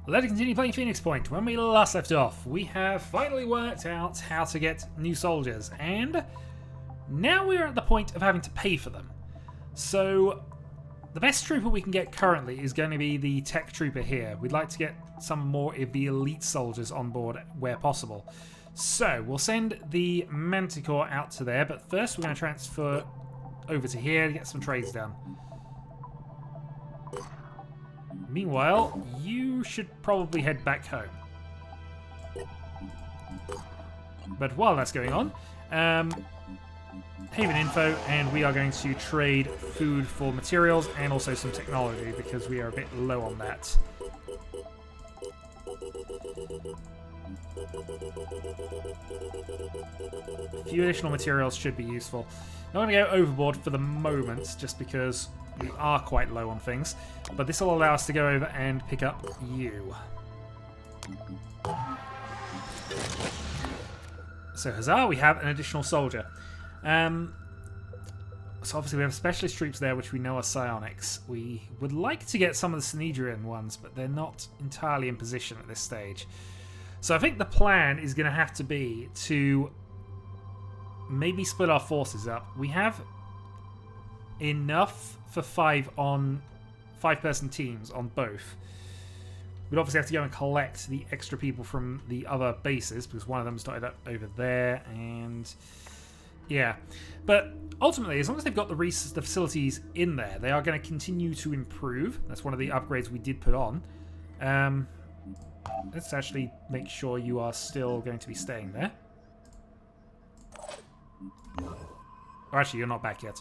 Let's continue playing Phoenix Point. When we last left off, we have finally worked out how to get new soldiers, and now we're at the point of having to pay for them. So, the best trooper we can get currently is going to be the tech trooper here. We'd like to get some more of the elite soldiers on board where possible. So, we'll send the Manticore out to there, but first we're going to transfer over to here to get some trades done. Meanwhile, you should probably head back home. But while that's going on, Haven info, and we are going to trade food for materials and also some technology because we are a bit low on that. A few additional materials should be useful. I'm not going to go overboard for the moment just because we are quite low on things, but this will allow us to go over and pick up you. So huzzah, we have an additional soldier. So obviously we have specialist troops there which we know are psionics. We would like to get some of the Synedrian ones, but they're not entirely in position at this stage. So I think the plan is going to have to be to maybe split our forces up. We have enough for 5-person teams on both. We'd obviously have to go and collect the extra people from the other bases because one of them started up over there, and yeah. But ultimately, as long as they've got the facilities in there, they are going to continue to improve. That's one of the upgrades we did put on. Let's actually make sure you are still going to be staying there. Or actually, you're not back yet.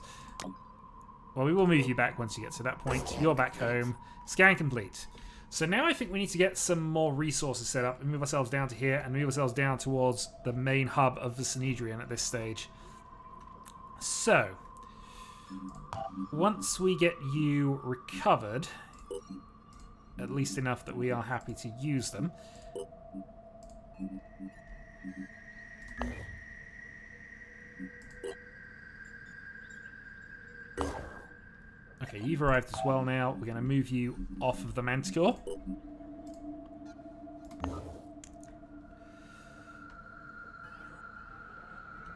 Well, we will move you back once you get to that point. You're back home. Scan complete. So now I think we need to get some more resources set up and move ourselves down to here and move ourselves down towards the main hub of the Synedrian at this stage. So, once we get you recovered, at least enough that we are happy to use them, okay, you've arrived as well now. We're going to move you off of the Manticore.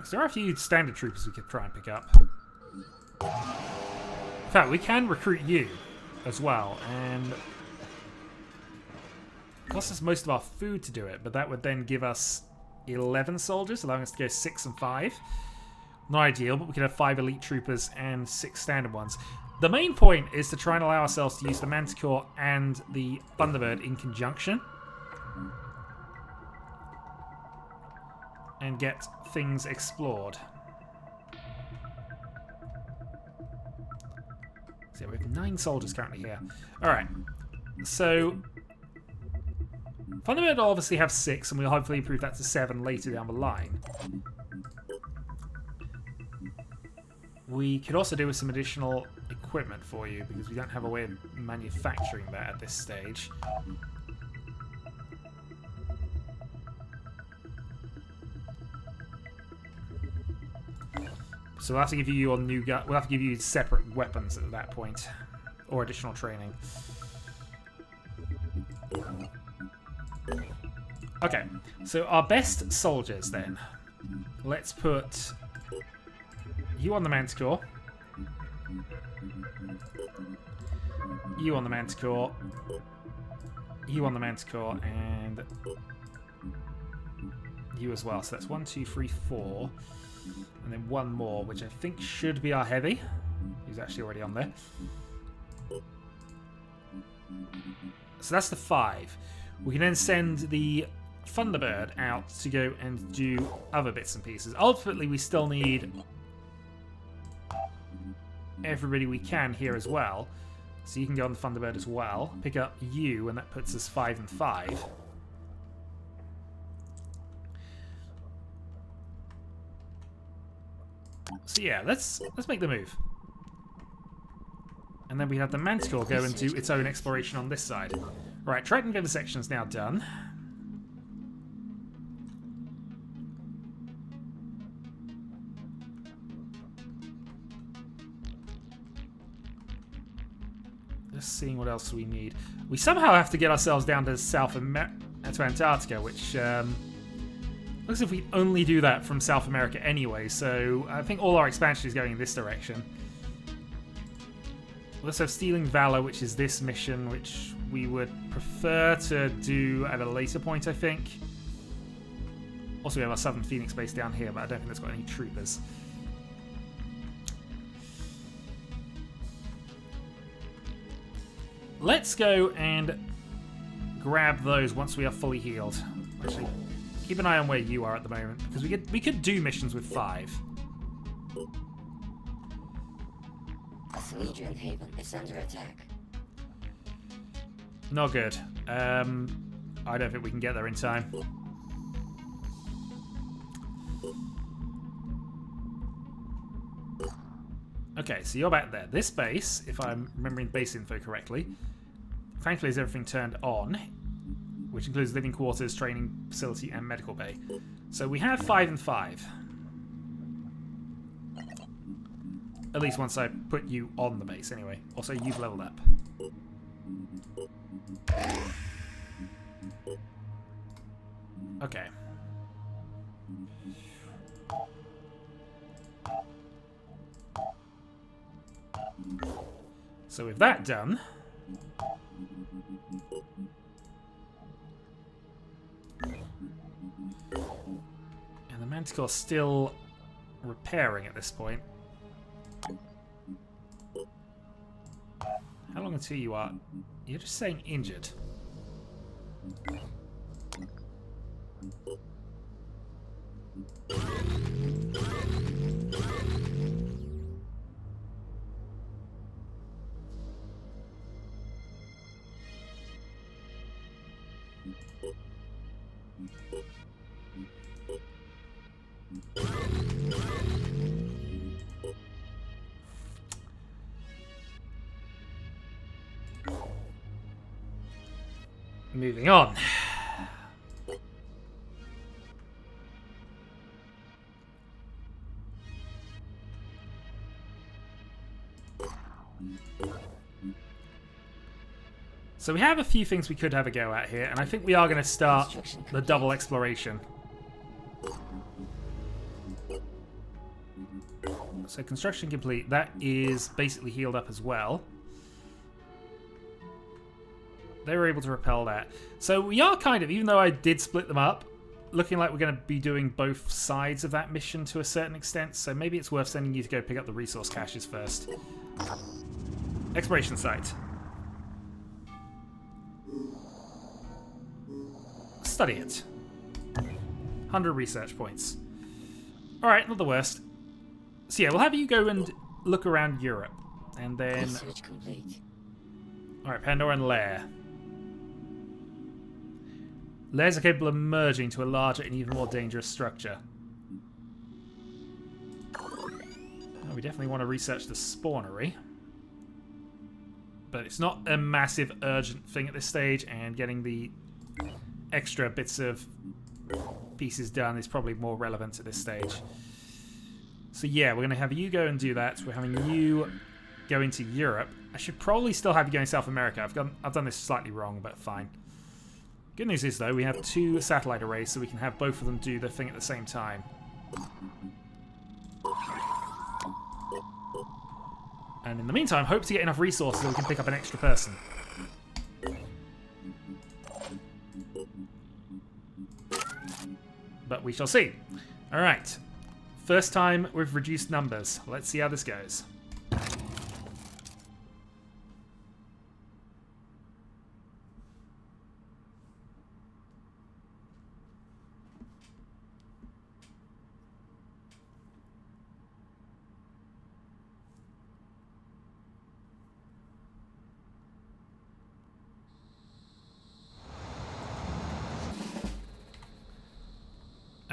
So there are a few standard troopers we could try and pick up. In fact, we can recruit you as well, and it costs us most of our food to do it, but that would then give us 11 soldiers, allowing us to go 6 and 5. Not ideal, but we could have 5 elite troopers and 6 standard ones. The main point is to try and allow ourselves to use the Manticore and the Thunderbird in conjunction and get things explored. So we have 9 soldiers currently here. Alright, so Thunderbird will obviously have 6, and we'll hopefully improve that to 7 later down the line. We could also do with some additional equipment for you, because we don't have a way of manufacturing that at this stage. So we'll have to give you your new gun. We'll have to give you separate weapons at that point, or additional training. Okay, so our best soldiers then. Let's put you on the Manticore. You on the Manticore. You on the Manticore, and you as well. So that's 1, 2, 3, 4. And then one more, which I think should be our heavy. He's actually already on there. So that's the 5. We can then send the Thunderbird out to go and do other bits and pieces. Ultimately, we still need everybody we can here as well. So you can go on the Thunderbird as well. Pick up you, and that puts us 5 and 5. So yeah, let's make the move. And then we have the Manticore go and do its own exploration on this side. Right, Triton Vivisection is now done. seeing what else we need. We somehow have to get ourselves down to to Antarctica, which looks as if we only do that from South America anyway, so I think all our expansion is going in this direction. We also have Stealing Valor, which is this mission, which we would prefer to do at a later point, I think. Also, we have our Southern Phoenix base down here, but I don't think that's got any troopers. Let's go and grab those once we are fully healed. Actually, keep an eye on where you are at the moment, because we could do missions with 5. Legion Haven is under attack. Not good. I don't think we can get there in time. Okay, so you're back there. This base, if I'm remembering base info correctly, thankfully is everything turned on, which includes living quarters, training facility, and medical bay. So we have 5 and 5. At least once I put you on the base, anyway. Also, you've leveled up. Okay. So with that done, and the Manticore's still repairing at this point. How long until you are? You're just saying injured. Moving on. So we have a few things we could have a go at here, and I think we are going to start the double exploration. So construction complete. That is basically healed up as well. They were able to repel that. So we are kind of, even though I did split them up, looking like we're going to be doing both sides of that mission to a certain extent. So maybe it's worth sending you to go pick up the resource caches first. Exploration site. Study it. 100 research points. Alright, not the worst. So yeah, we'll have you go and look around Europe. And then... Research complete. Alright, Pandoran Lair. Lairs are capable of merging to a larger and even more dangerous structure. Oh, we definitely want to research the spawnery. But it's not a massive urgent thing at this stage, and getting the extra bits of pieces done is probably more relevant at this stage. So yeah, we're going to have you go and do that. We're having you go into Europe. I should probably still have you go in South America. I've done this slightly wrong, but fine. Good news is, though, we have 2 satellite arrays, so we can have both of them do the thing at the same time. And in the meantime, hope to get enough resources so we can pick up an extra person. But we shall see. Alright. First time with reduced numbers. Let's see how this goes.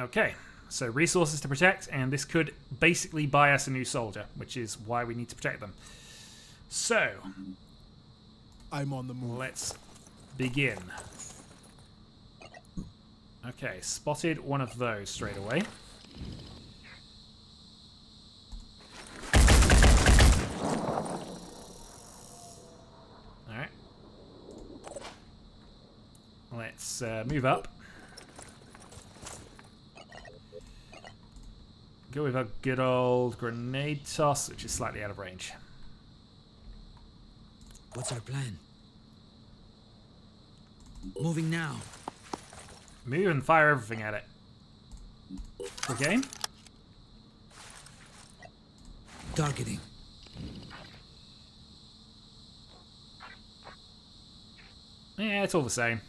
Okay, so resources to protect, and this could basically buy us a new soldier, which is why we need to protect them. So, I'm on the move. Let's begin. Okay, spotted one of those straight away. Alright. Let's move up. Go with a good old grenade toss, which is slightly out of range. What's our plan? Moving now. Move and fire everything at it. Quick aim. Targeting. Yeah, it's all the same.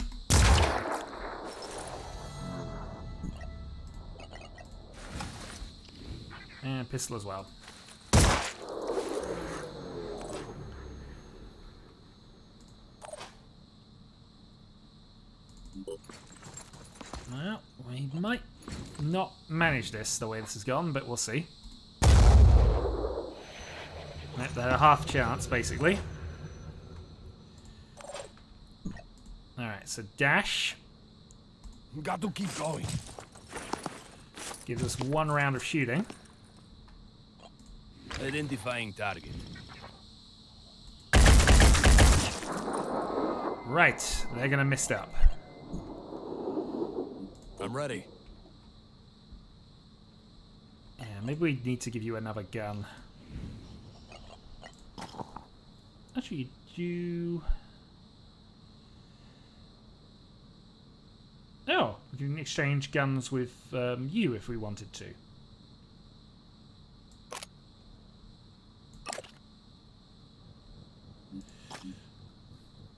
And pistol as well. Well, we might not manage this the way this has gone, but we'll see. They had a half chance, basically. Alright, so dash. Got to keep going. Gives us 1 round of shooting. Identifying target. Right, they're gonna miss up. I'm ready. Yeah, maybe we need to give you another gun. Actually, you... Oh, we can exchange guns with you if we wanted to.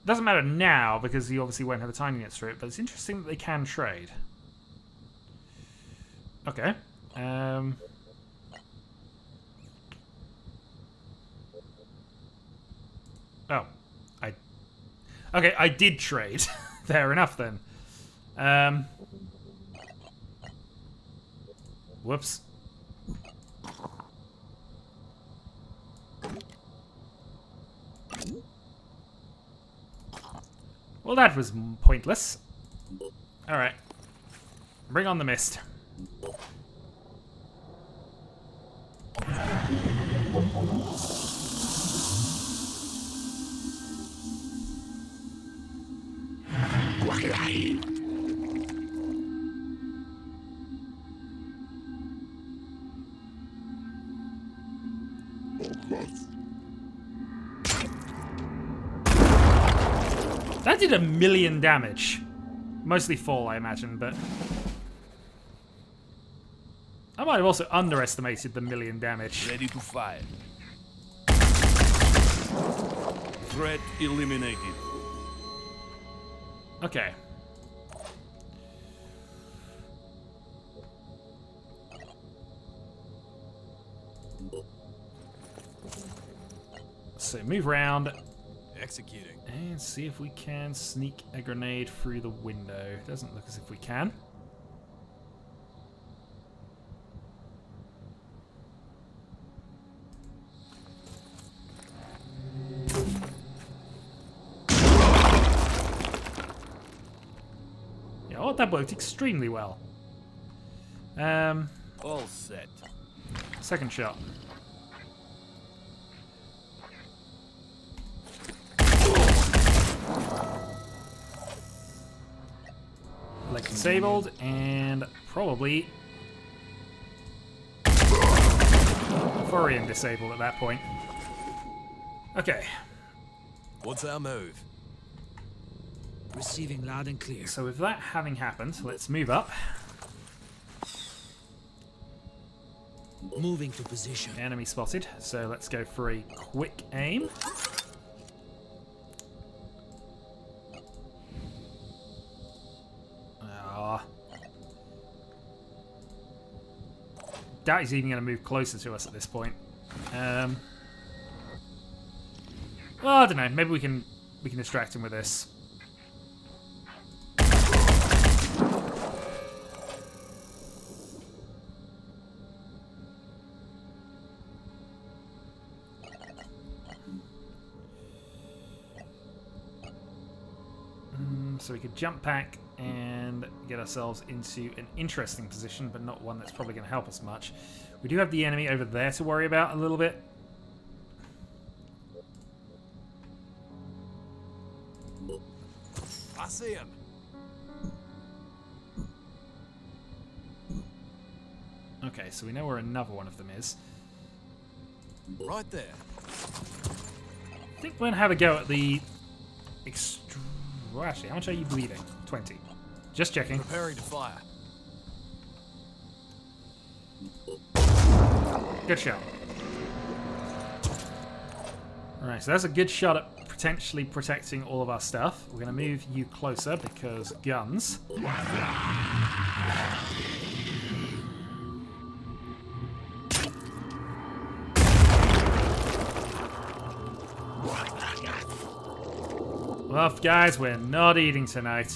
Doesn't matter now because you obviously won't have a time units for it, but it's interesting that they can trade. Okay. Oh. Okay, I did trade. Fair enough then. Whoops. Well, that was pointless. Alright. Bring on the mist. That did 1,000,000 damage. Mostly fall, I imagine, but... I might have also underestimated the 1,000,000 damage. Ready to fire. Threat eliminated. Okay. So move around. Executing. And see if we can sneak a grenade through the window. Doesn't look as if we can. Yeah, oh, that worked extremely well. All set. Second shot. Leg disabled, and probably Furion disabled at that point. Okay, What's our move? Receiving loud and clear. so with that having happened, let's move up. Moving to position. Enemy spotted, so let's go for a quick aim. Doubt he's even going to move closer to us at this point. Well, I don't know. Maybe we can distract him with this. So we could jump back and get ourselves into an interesting position, but not one that's probably going to help us much. We do have the enemy over there to worry about a little bit. I see him. Okay, so we know where another one of them is. Right there. I think we're going to have a go at the... Well, actually, how much are you bleeding? 20. Just checking. Preparing to fire. Good shot. Alright, so that's a good shot at potentially protecting all of our stuff. We're going to move you closer because guns. Well, guys, we're not eating tonight.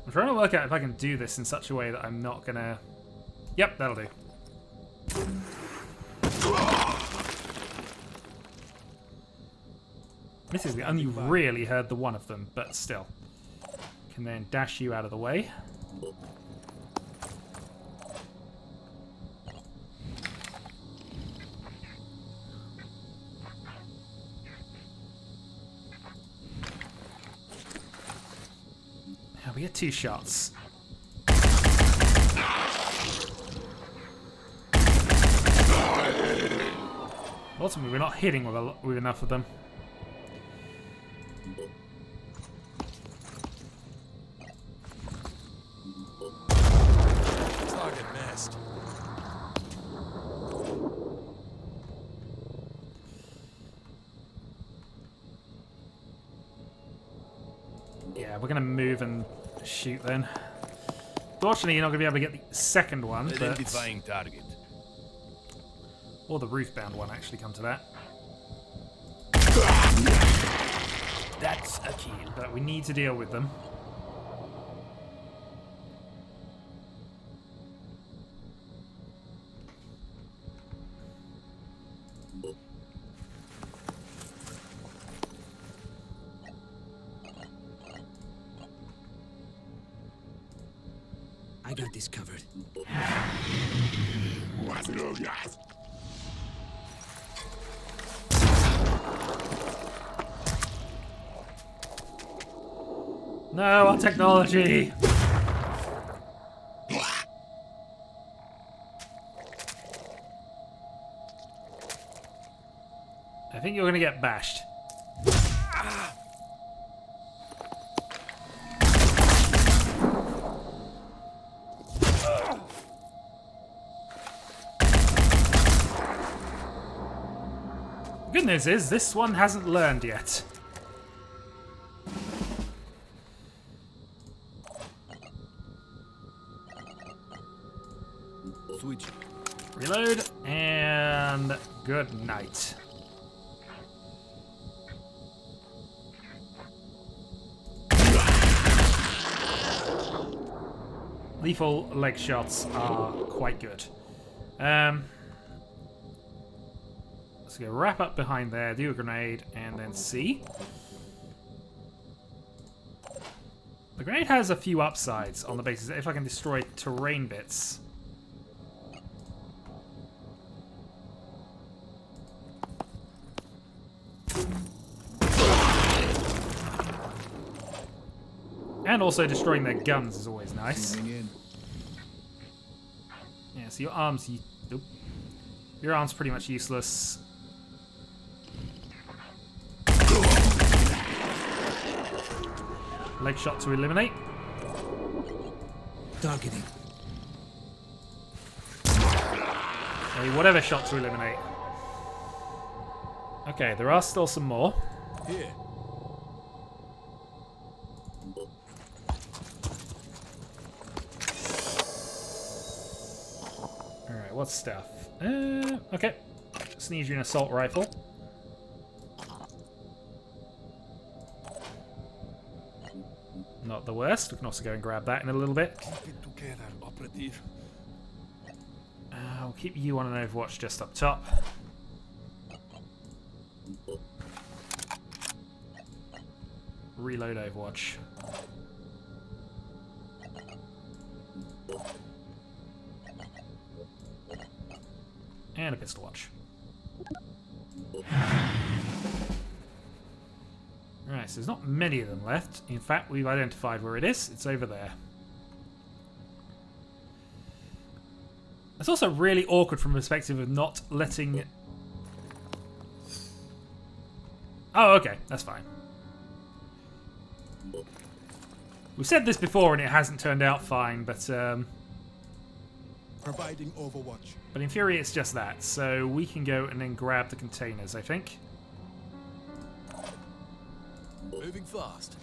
I'm trying to work out if I can do this in such a way that I'm not gonna... Yep, that'll do. This is, we only really heard the one of them, but still. Can then dash you out of the way. We get 2 shots. Ultimately, we're not hitting with enough of them. Target missed. Yeah, we're gonna move and shoot then. Fortunately, you're not gonna be able to get the second one, but... Identifying target. Or the roof-bound one, actually, come to that. That's a kill. But we need to deal with them. I got this covered. No, our technology! I think you're gonna get bashed. Good news is, this one hasn't learned yet. Switch. Reload, and good night. Lethal leg shots are quite good. Let's go wrap up behind there, do a grenade, and then C. The grenade has a few upsides on the basis that if I can destroy terrain bits. And also destroying their guns is always nice. Yeah, so your arms, your arm's pretty much useless. Leg shot to eliminate. Targeting. A whatever shot to eliminate. Okay, there are still some more. Here. Alright, what's stuff? Okay. Sneeze you an assault rifle. not the worst. We can also go and grab that in a little bit. Keep it together, operative. I'll keep you on an overwatch just up top. Reload overwatch. And a pistol watch. Right, so there's not many of them left. In fact, we've identified where it is. It's over there. It's also really awkward from the perspective of not letting... Oh, okay. That's fine. We've said this before and it hasn't turned out fine, but... Providing overwatch. But in theory, it's just that. So we can go and then grab the containers, I think. Moving fast.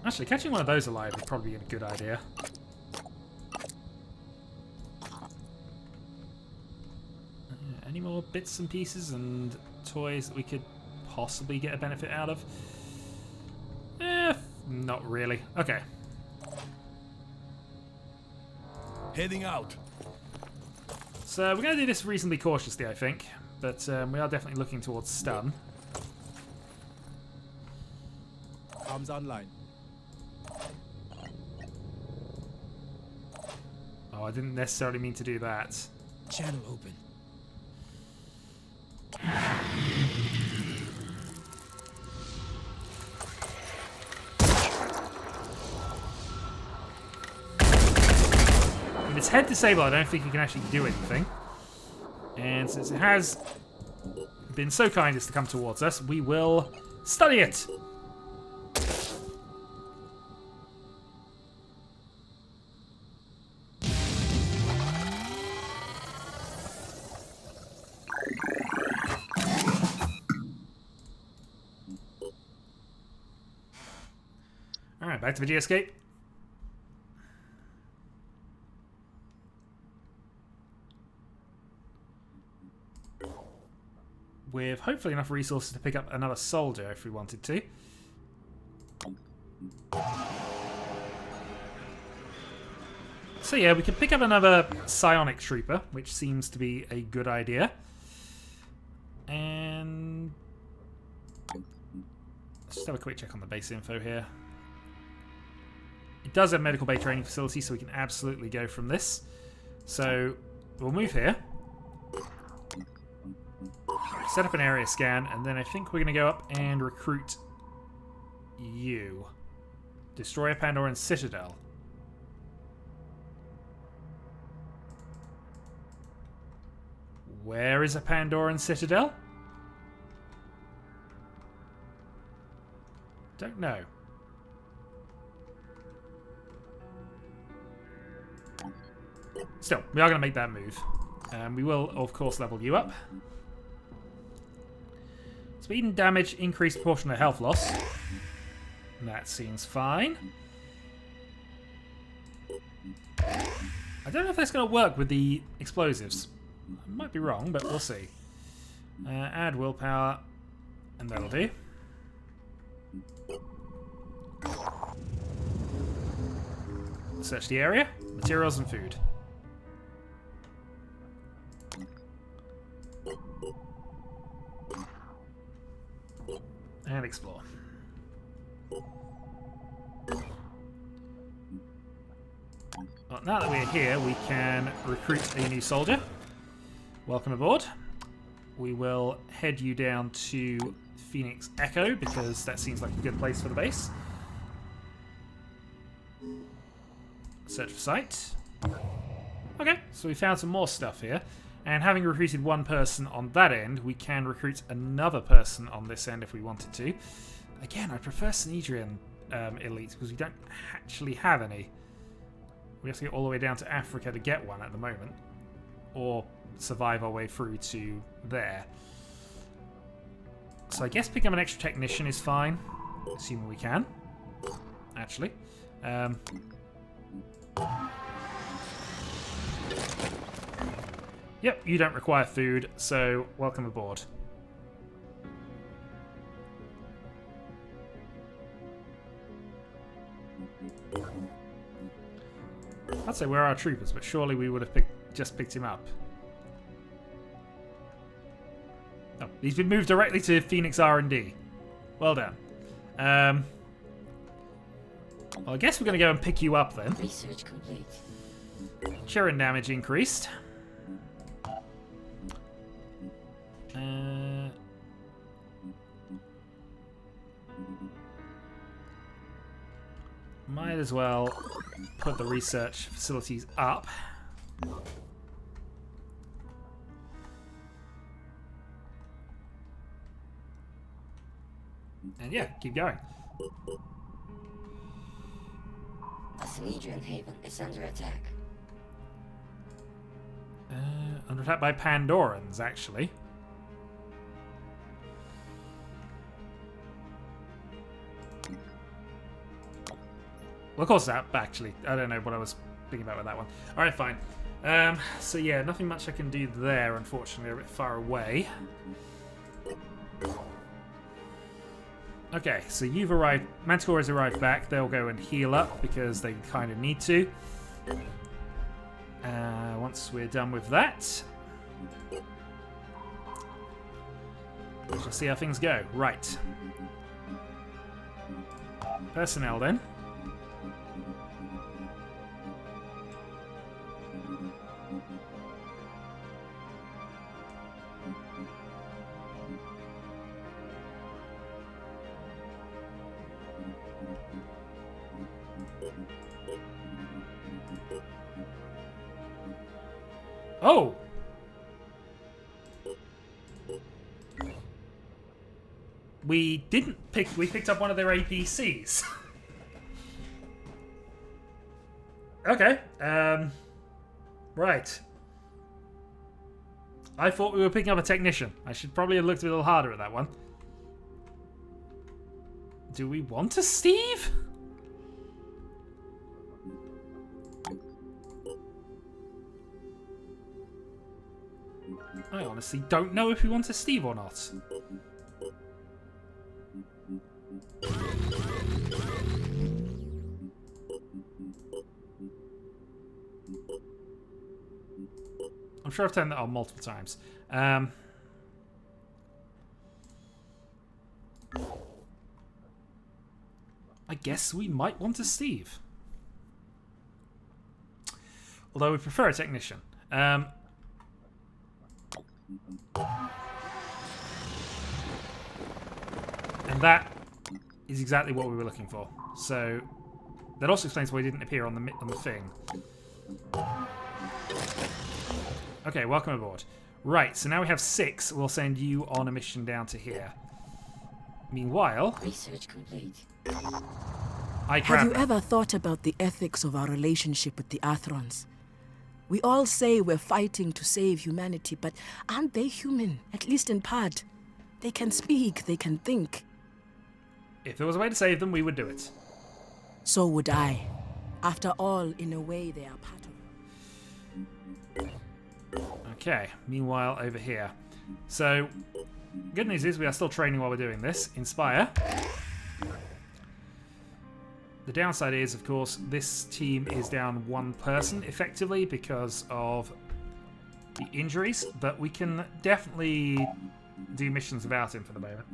Actually, catching one of those alive would probably be a good idea. Any more bits and pieces and toys that we could possibly get a benefit out of? Not really. Okay. Heading out. So we're going to do this reasonably cautiously, I think. But we are definitely looking towards stun. Arms online. Oh, I didn't necessarily mean to do that. Channel open. With its head disabled, I don't think it can actually do anything. And since it has been so kind as to come towards us, we will study it. Alright, back to video escape. With hopefully enough resources to pick up another soldier if we wanted to. So yeah, we could pick up another psionic trooper, which seems to be a good idea. And let's just have a quick check on the base info here. It does have medical bay training facility, so we can absolutely go from this. So we'll move here. Set up an area scan, and then I think we're going to go up and recruit you. Destroy a Pandoran Citadel. Where is a Pandoran Citadel? Don't know. Still, we are going to make that move. We will, of course, level you up. Speed and damage increase proportion of health loss. That seems fine. I don't know if that's going to work with the explosives. I might be wrong, but we'll see. Add willpower, and that'll do. Search the area, materials and food. And explore. Well, now that we're here, we can recruit a new soldier. Welcome aboard. We will head you down to Phoenix Echo, because that seems like a good place for the base. Search for site. Okay, so we found some more stuff here. And having recruited one person on that end, we can recruit another person on this end if we wanted to. Again, I prefer Synedrian elites because we don't actually have any. We have to get all the way down to Africa to get one at the moment. Or survive our way through to there. So I guess picking up an extra technician is fine. Assuming we can. Actually. Yep, you don't require food, so welcome aboard. can't say where our troopers, but surely we would have just picked him up. Oh, he's been moved directly to Phoenix R&D. Well done. Well, I guess we're going to go and pick you up then. Research complete. Chirin damage increased. Might as well put the research facilities up. And yeah, keep going. A Celedrian haven is under attack. Under attack by Pandorans, actually. Well, of course, that actually. I don't know what I was thinking about with that one. Alright, fine. So yeah, nothing much I can do there, unfortunately. They're a bit far away. Okay, so you've arrived. Manticore has arrived back. They'll go and heal up because they kind of need to. Once we're done with that, we shall see how things go. Right. Personnel then. Oh! We didn't pick... We picked up one of their APCs. Okay. Right. I thought we were picking up a technician. I should probably have looked a little harder at that one. Do we want a Steve? I honestly don't know if we want a Steve or not. I'm sure I've turned that on multiple times. I guess we might want a Steve. Although we prefer a technician. And that is exactly what we were looking for. So that also explains why he didn't appear on the thing. Okay, welcome aboard. Right, so now we have 6. We'll send you on a mission down to here. Meanwhile, Research complete. Have you ever thought about the ethics of our relationship with the Athrons? We all say we're fighting to save humanity, but aren't they human, at least in part? They can speak, they can think. If there was a way to save them, we would do it. So would I. After all, in a way, they are part of... Okay, meanwhile, over here. So, good news is we are still training while we're doing this. Inspire. The downside is, of course, this team is down 1 person, effectively, because of the injuries, but we can definitely do missions without him for the moment.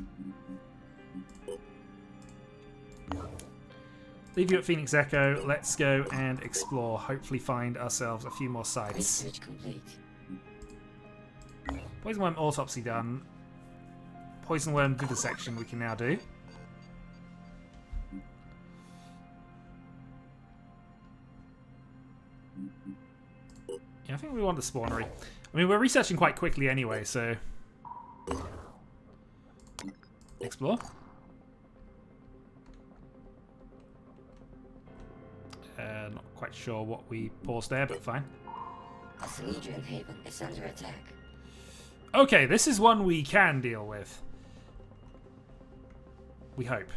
Leave you at Phoenix Echo. Let's go and explore. Hopefully find ourselves a few more sites. Research complete. Poison worm autopsy done. Poison worm vivisection we can now do. Yeah, I think we want the spawnery. I mean, we're researching quite quickly anyway, so... Explore. Not quite sure what we paused there, but fine. A Celedrian haven is under attack. Okay, this is one we can deal with. We hope.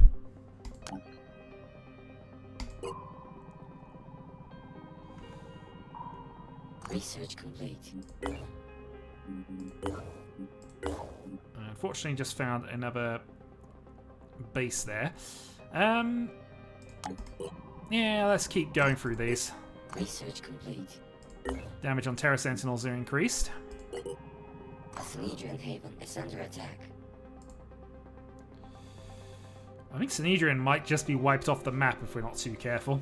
Research complete. Unfortunately, just found another base there. Yeah, let's keep going through these. Research complete. Damage on Terra Sentinels are increased. S.T.E.V.E Haven is under attack. I think S.T.E.V.E might just be wiped off the map if we're not too careful.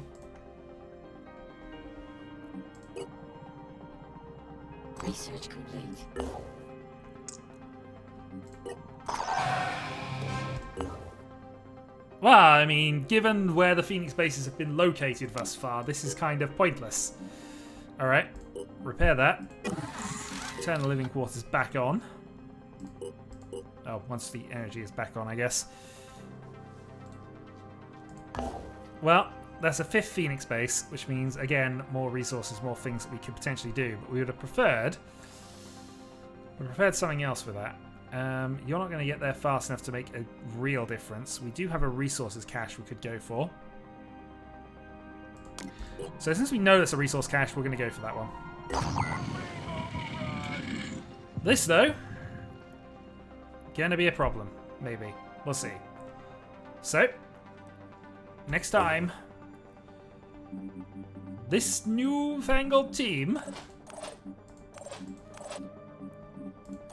Research complete. Well, I mean, given where the Phoenix bases have been located thus far, this is kind of pointless. Alright, repair that. Turn the living quarters back on. Oh, once the energy is back on, I guess. Well, that's a 5th Phoenix base, which means, again, more resources, more things that we could potentially do. But we would have preferred... something else for that. You're not going to get there fast enough to make a real difference. We do have a resources cache we could go for. So since we know that's a resource cache, we're going to go for that one. This, though, going to be a problem. Maybe. We'll see. So, next time, this newfangled team...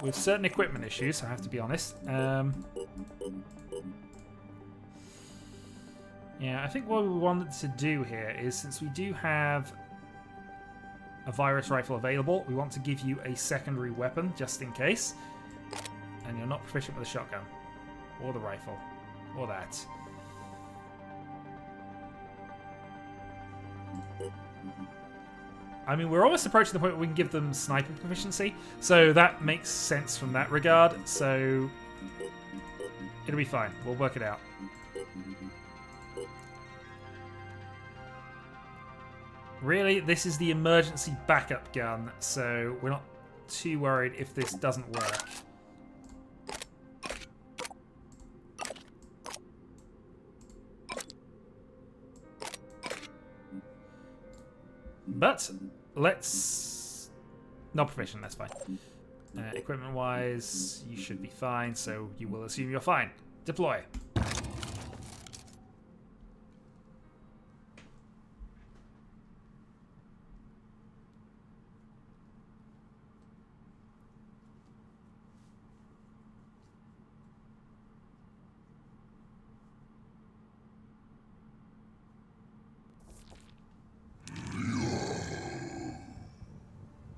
with certain equipment issues, I have to be honest. Yeah, I think what we wanted to do here is, since we do have a virus rifle available, we want to give you a secondary weapon, just in case. And you're not proficient with the shotgun. Or the rifle. Or that. I mean, we're almost approaching the point where we can give them sniping proficiency, so that makes sense from that regard, so it'll be fine. We'll work it out. Really, this is the emergency backup gun, so we're not too worried if this doesn't work. But let's... not proficient, that's fine. Equipment-wise, you should be fine, so you will assume you're fine. Deploy.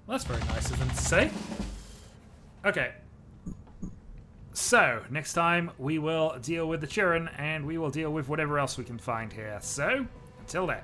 Well, that's very nice of them to say. Okay. So, next time we will deal with the Chirin, and we will deal with whatever else we can find here. So, until then.